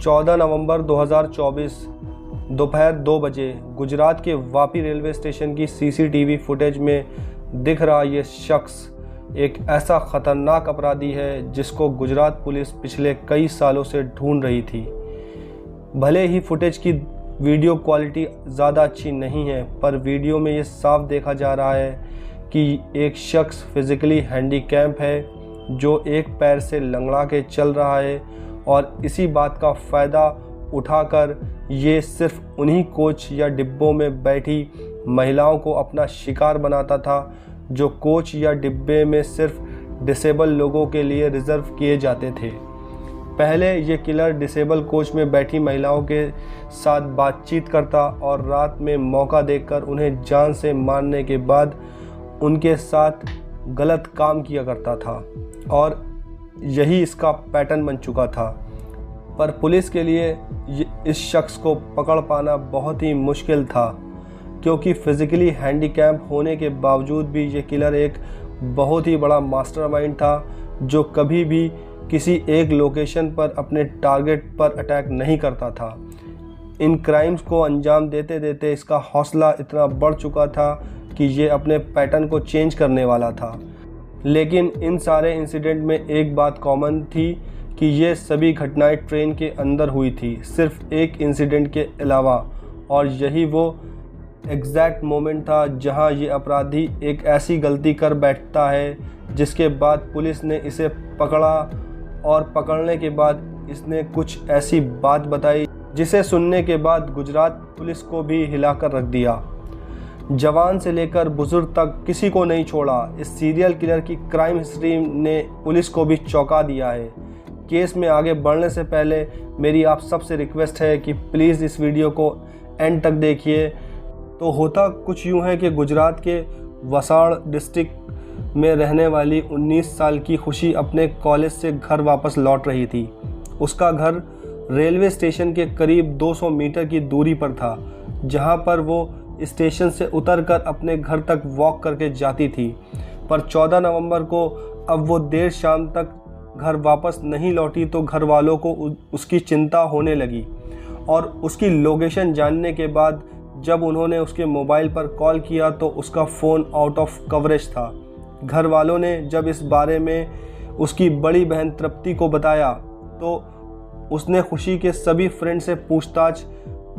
14 नवंबर 2024 दोपहर 2 बजे गुजरात के वापी रेलवे स्टेशन की सीसीटीवी फुटेज में दिख रहा ये शख्स एक ऐसा ख़तरनाक अपराधी है जिसको गुजरात पुलिस पिछले कई सालों से ढूंढ रही थी। भले ही फुटेज की वीडियो क्वालिटी ज़्यादा अच्छी नहीं है, पर वीडियो में ये साफ देखा जा रहा है कि एक शख्स फिज़िकली हैंडीकैप है जो एक पैर से लंगड़ा के चल रहा है, और इसी बात का फ़ायदा उठाकर ये सिर्फ उन्हीं कोच या डिब्बों में बैठी महिलाओं को अपना शिकार बनाता था जो कोच या डिब्बे में सिर्फ डिसेबल लोगों के लिए रिज़र्व किए जाते थे। पहले ये किलर डिसेबल कोच में बैठी महिलाओं के साथ बातचीत करता और रात में मौका देखकर उन्हें जान से मारने के बाद उनके साथ गलत काम किया करता था, और यही इसका पैटर्न बन चुका था। पर पुलिस के लिए इस शख्स को पकड़ पाना बहुत ही मुश्किल था, क्योंकि फिज़िकली हैंडीकैप होने के बावजूद भी ये किलर एक बहुत ही बड़ा मास्टरमाइंड था जो कभी भी किसी एक लोकेशन पर अपने टारगेट पर अटैक नहीं करता था। इन क्राइम्स को अंजाम देते देते इसका हौसला इतना बढ़ चुका था कि ये अपने पैटर्न को चेंज करने वाला था। लेकिन इन सारे इंसिडेंट में एक बात कॉमन थी कि ये सभी घटनाएं ट्रेन के अंदर हुई थी, सिर्फ एक इंसिडेंट के अलावा, और यही वो एग्जैक्ट मोमेंट था जहां ये अपराधी एक ऐसी गलती कर बैठता है जिसके बाद पुलिस ने इसे पकड़ा, और पकड़ने के बाद इसने कुछ ऐसी बात बताई जिसे सुनने के बाद गुजरात पुलिस को भी हिलाकर रख दिया। जवान से लेकर बुजुर्ग तक किसी को नहीं छोड़ा। इस सीरियल किलर की क्राइम हिस्ट्री ने पुलिस को भी चौंका दिया है। केस में आगे बढ़ने से पहले मेरी आप सबसे रिक्वेस्ट है कि प्लीज़ इस वीडियो को एंड तक देखिए। तो होता कुछ यूँ है कि गुजरात के वसाड़ डिस्ट्रिक्ट में रहने वाली 19 साल की खुशी अपने कॉलेज से घर वापस लौट रही थी। उसका घर रेलवे स्टेशन के करीब 200 मीटर की दूरी पर था, जहां पर वो स्टेशन से उतरकर अपने घर तक वॉक करके जाती थी। पर 14 नवंबर को अब वो देर शाम तक घर वापस नहीं लौटी तो घर वालों को उसकी चिंता होने लगी, और उसकी लोकेशन जानने के बाद जब उन्होंने उसके मोबाइल पर कॉल किया तो उसका फ़ोन आउट ऑफ कवरेज था। घर वालों ने जब इस बारे में उसकी बड़ी बहन तृप्ति को बताया तो उसने खुशी के सभी फ्रेंड से पूछताछ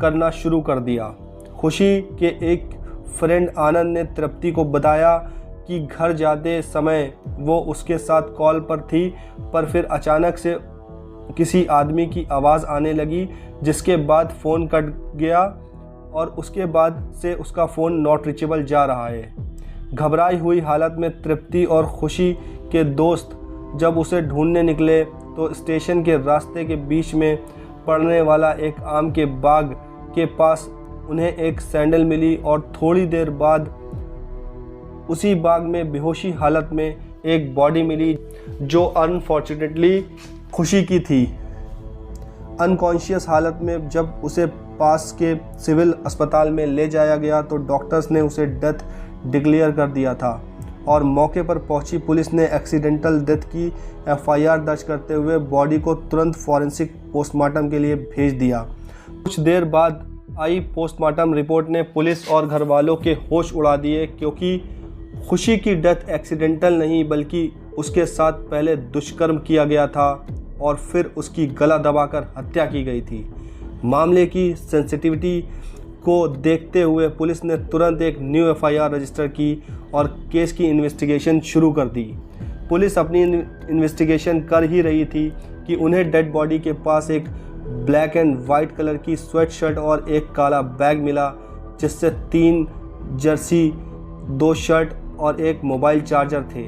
करना शुरू कर दिया। खुशी के एक फ्रेंड आनंद ने तृप्ति को बताया कि घर जाते समय वो उसके साथ कॉल पर थी, पर फिर अचानक से किसी आदमी की आवाज़ आने लगी, जिसके बाद फ़ोन कट गया और उसके बाद से उसका फ़ोन नॉट रीचेबल जा रहा है। घबराई हुई हालत में तृप्ति और खुशी के दोस्त जब उसे ढूंढने निकले तो स्टेशन के रास्ते के बीच में पड़ने वाला एक आम के बाग के पास उन्हें एक सैंडल मिली, और थोड़ी देर बाद उसी बाग में बेहोशी हालत में एक बॉडी मिली जो अनफॉर्चुनेटली खुशी की थी। अनकॉन्शियस हालत में जब उसे पास के सिविल अस्पताल में ले जाया गया तो डॉक्टर्स ने उसे डेथ डिक्लेयर कर दिया था, और मौके पर पहुंची पुलिस ने एक्सीडेंटल डेथ की एफआईआर दर्ज करते हुए बॉडी को तुरंत फॉरेंसिक पोस्टमार्टम के लिए भेज दिया। कुछ देर बाद आई पोस्टमार्टम रिपोर्ट ने पुलिस और घर वालों के होश उड़ा दिए, क्योंकि खुशी की डेथ एक्सीडेंटल नहीं बल्कि उसके साथ पहले दुष्कर्म किया गया था और फिर उसकी गला दबाकर हत्या की गई थी। मामले की सेंसिटिविटी को देखते हुए पुलिस ने तुरंत एक न्यू एफआईआर रजिस्टर की और केस की इन्वेस्टिगेशन शुरू कर दी। पुलिस अपनी इन्वेस्टिगेशन कर ही रही थी कि उन्हें डेड बॉडी के पास एक ब्लैक एंड वाइट कलर की स्वेट शर्ट और एक काला बैग मिला, जिससे 3 जर्सी, 2 शर्ट और एक मोबाइल चार्जर थे।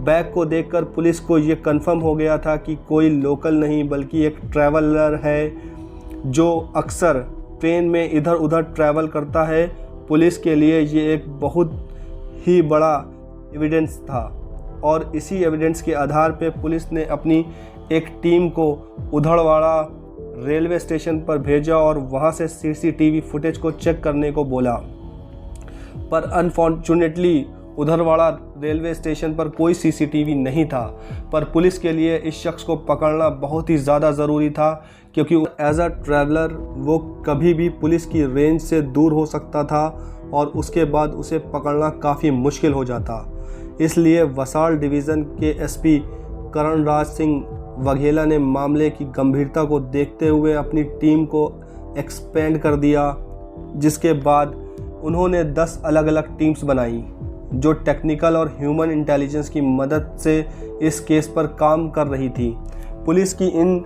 बैग को देखकर पुलिस को ये कंफर्म हो गया था कि कोई लोकल नहीं बल्कि एक ट्रैवलर है जो अक्सर ट्रेन में इधर उधर ट्रैवल करता है। पुलिस के लिए ये एक बहुत ही बड़ा एविडेंस था, और इसी एविडेंस के आधार पर पुलिस ने अपनी एक टीम को उधड़वाड़ा रेलवे स्टेशन पर भेजा और वहां से सीसीटीवी फुटेज को चेक करने को बोला। पर अनफॉर्चुनेटली उधरवाड़ा रेलवे स्टेशन पर कोई सीसीटीवी नहीं था, पर पुलिस के लिए इस शख्स को पकड़ना बहुत ही ज़्यादा ज़रूरी था, क्योंकि एज अ ट्रैवलर वो कभी भी पुलिस की रेंज से दूर हो सकता था और उसके बाद उसे पकड़ना काफ़ी मुश्किल हो जाता। इसलिए वसाल डिवीज़न के एसपी करणराज सिंह वाघेला ने मामले की गंभीरता को देखते हुए अपनी टीम को एक्सपेंड कर दिया, जिसके बाद उन्होंने 10 अलग अलग टीम्स बनाई जो टेक्निकल और ह्यूमन इंटेलिजेंस की मदद से इस केस पर काम कर रही थी। पुलिस की इन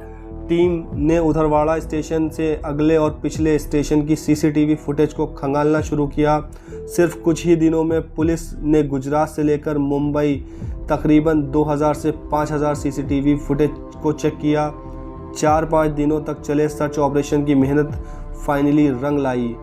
टीम ने उधरवाड़ा स्टेशन से अगले और पिछले स्टेशन की सीसीटीवी फुटेज को खंगालना शुरू किया। सिर्फ कुछ ही दिनों में पुलिस ने गुजरात से लेकर मुंबई तकरीबन 2000 से 5000 सीसीटीवी फुटेज को चेक किया। 4-5 दिनों तक चले सर्च ऑपरेशन की मेहनत फाइनली रंग लाई।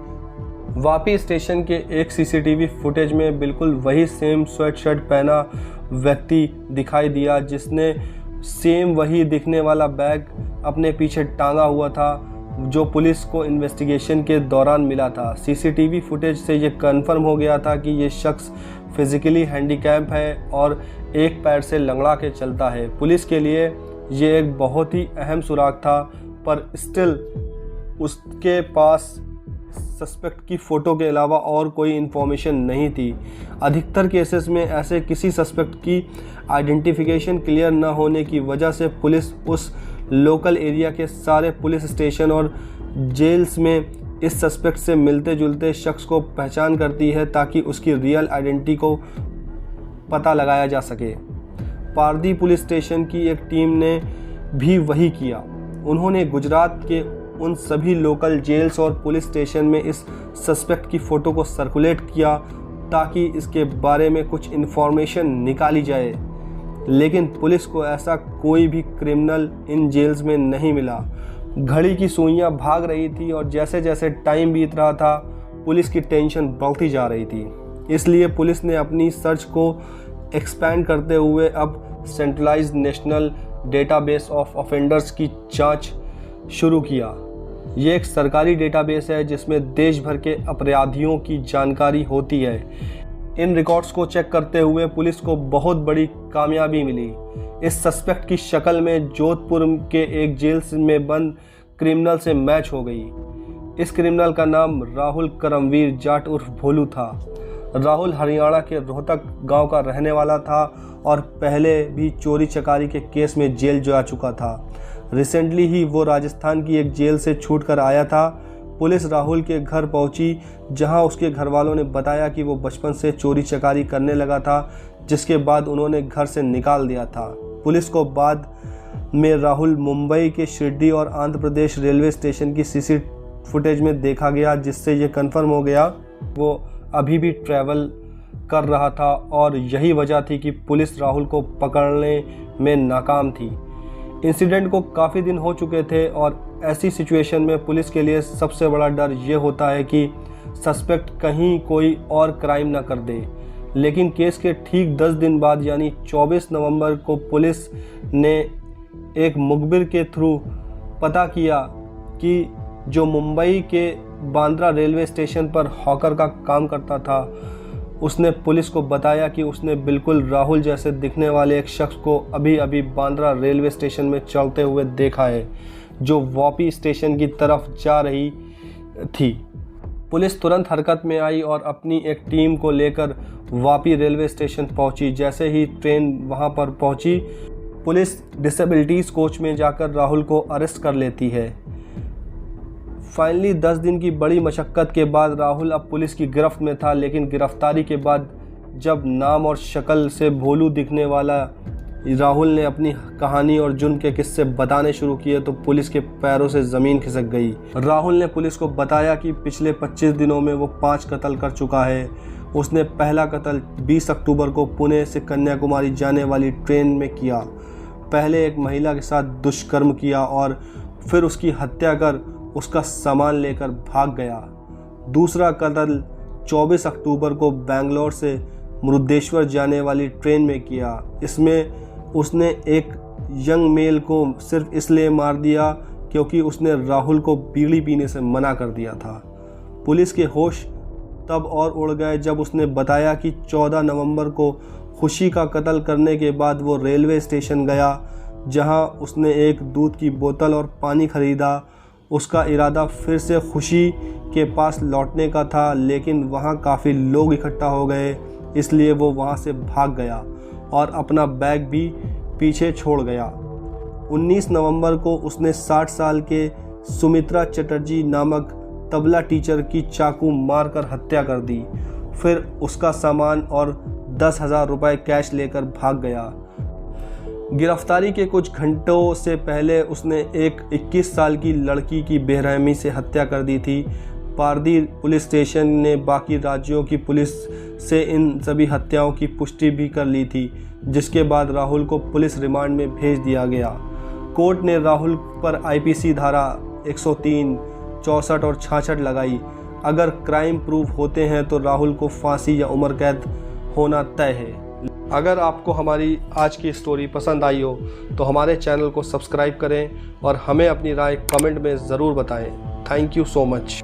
वापी स्टेशन के एक सीसीटीवी फुटेज में बिल्कुल वही सेम स्वेट शर्ट पहना व्यक्ति दिखाई दिया, जिसने सेम वही दिखने वाला बैग अपने पीछे टांगा हुआ था जो पुलिस को इन्वेस्टिगेशन के दौरान मिला था। सीसीटीवी फुटेज से ये कंफर्म हो गया था कि ये शख्स फिजिकली हैंडीकैप है और एक पैर से लंगड़ा के चलता है। पुलिस के लिए ये एक बहुत ही अहम सुराग था, पर स्टिल उसके पास सस्पेक्ट की फ़ोटो के अलावा और कोई इन्फॉर्मेशन नहीं थी। अधिकतर केसेस में ऐसे किसी सस्पेक्ट की आइडेंटिफिकेशन क्लियर न होने की वजह से पुलिस उस लोकल एरिया के सारे पुलिस स्टेशन और जेल्स में इस सस्पेक्ट से मिलते जुलते शख्स को पहचान करती है ताकि उसकी रियल आइडेंटिटी को पता लगाया जा सके। पारदी पुलिस स्टेशन की एक टीम ने भी वही किया। उन्होंने गुजरात के उन सभी लोकल जेल्स और पुलिस स्टेशन में इस सस्पेक्ट की फ़ोटो को सर्कुलेट किया ताकि इसके बारे में कुछ इन्फॉर्मेशन निकाली जाए, लेकिन पुलिस को ऐसा कोई भी क्रिमिनल इन जेल्स में नहीं मिला। घड़ी की सुइयां भाग रही थी और जैसे जैसे टाइम बीत रहा था पुलिस की टेंशन बढ़ती जा रही थी। इसलिए पुलिस ने अपनी सर्च को एक्सपैंड करते हुए अब centralised national database of offenders की जांच शुरू किया। ये एक सरकारी डेटाबेस है जिसमें देश भर के अपराधियों की जानकारी होती है। इन रिकॉर्ड्स को चेक करते हुए पुलिस को बहुत बड़ी कामयाबी मिली। इस सस्पेक्ट की शक्ल में जोधपुर के एक जेल में बंद क्रिमिनल से मैच हो गई। इस क्रिमिनल का नाम राहुल करमवीर जाट उर्फ भोलू था। राहुल हरियाणा के रोहतक गांव का रहने वाला था और पहले भी चोरी चकारी के केस में जेल जा चुका था। रिसेंटली ही वो राजस्थान की एक जेल से छूट कर आया था। पुलिस राहुल के घर पहुंची, जहां उसके घर वालों ने बताया कि वो बचपन से चोरी चकारी करने लगा था, जिसके बाद उन्होंने घर से निकाल दिया था। पुलिस को बाद में राहुल मुंबई के शिरडी और आंध्र प्रदेश रेलवे स्टेशन की सीसी फुटेज में देखा गया, जिससे ये कन्फर्म हो गया वो अभी भी ट्रैवल कर रहा था और यही वजह थी कि पुलिस राहुल को पकड़ने में नाकाम थी। इंसिडेंट को काफ़ी दिन हो चुके थे और ऐसी सिचुएशन में पुलिस के लिए सबसे बड़ा डर ये होता है कि सस्पेक्ट कहीं कोई और क्राइम ना कर दे। लेकिन केस के ठीक 10 दिन बाद यानी 24 नवंबर को पुलिस ने एक मुखबिर के थ्रू पता किया कि जो मुंबई के बांद्रा रेलवे स्टेशन पर हॉकर का काम करता था, उसने पुलिस को बताया कि उसने बिल्कुल राहुल जैसे दिखने वाले एक शख्स को अभी अभी बांद्रा रेलवे स्टेशन में चलते हुए देखा है, जो वापी स्टेशन की तरफ जा रही थी। पुलिस तुरंत हरकत में आई और अपनी एक टीम को लेकर वापी रेलवे स्टेशन पहुंची। जैसे ही ट्रेन वहां पर पहुंची, पुलिस डिसेबिलिटीज़ कोच में जाकर राहुल को अरेस्ट कर लेती है। फाइनली 10 दिन की बड़ी मशक्क़त के बाद राहुल अब पुलिस की गिरफ्त में था, लेकिन गिरफ्तारी के बाद जब नाम और शक्ल से भोलू दिखने वाला राहुल ने अपनी कहानी और जुर्म के किस्से बताने शुरू किए तो पुलिस के पैरों से ज़मीन खिसक गई। राहुल ने पुलिस को बताया कि पिछले 25 दिनों में वो 5 कत्ल कर चुका है। उसने पहला कत्ल 20 अक्टूबर को पुणे से कन्याकुमारी जाने वाली ट्रेन में किया। पहले एक महिला के साथ दुष्कर्म किया और फिर उसकी हत्या कर उसका सामान लेकर भाग गया। दूसरा कत्ल 24 अक्टूबर को बेंगलोर से मुरुदेश्वर जाने वाली ट्रेन में किया। इसमें उसने एक यंग मेल को सिर्फ इसलिए मार दिया क्योंकि उसने राहुल को बीड़ी पीने से मना कर दिया था। पुलिस के होश तब और उड़ गए जब उसने बताया कि 14 नवंबर को खुशी का कत्ल करने के बाद वो रेलवे स्टेशन गया, जहां उसने एक दूध की बोतल और पानी खरीदा। उसका इरादा फिर से खुशी के पास लौटने का था, लेकिन वहां काफ़ी लोग इकट्ठा हो गए, इसलिए वो वहां से भाग गया और अपना बैग भी पीछे छोड़ गया। 19 नवंबर को उसने 60 साल के सुमित्रा चटर्जी नामक तबला टीचर की चाकू मारकर हत्या कर दी। फिर उसका सामान और 10,000 रुपये कैश लेकर भाग गया। गिरफ्तारी के कुछ घंटों से पहले उसने एक 21 साल की लड़की की बेरहमी से हत्या कर दी थी। पारदी पुलिस स्टेशन ने बाकी राज्यों की पुलिस से इन सभी हत्याओं की पुष्टि भी कर ली थी, जिसके बाद राहुल को पुलिस रिमांड में भेज दिया गया। कोर्ट ने राहुल पर आईपीसी धारा 103, 64 और 66 लगाई। अगर क्राइम प्रूफ होते हैं तो राहुल को फांसी या उम्र कैद होना तय है। अगर आपको हमारी आज की स्टोरी पसंद आई हो तो हमारे चैनल को सब्सक्राइब करें और हमें अपनी राय कमेंट में ज़रूर बताएं। Thank you so much.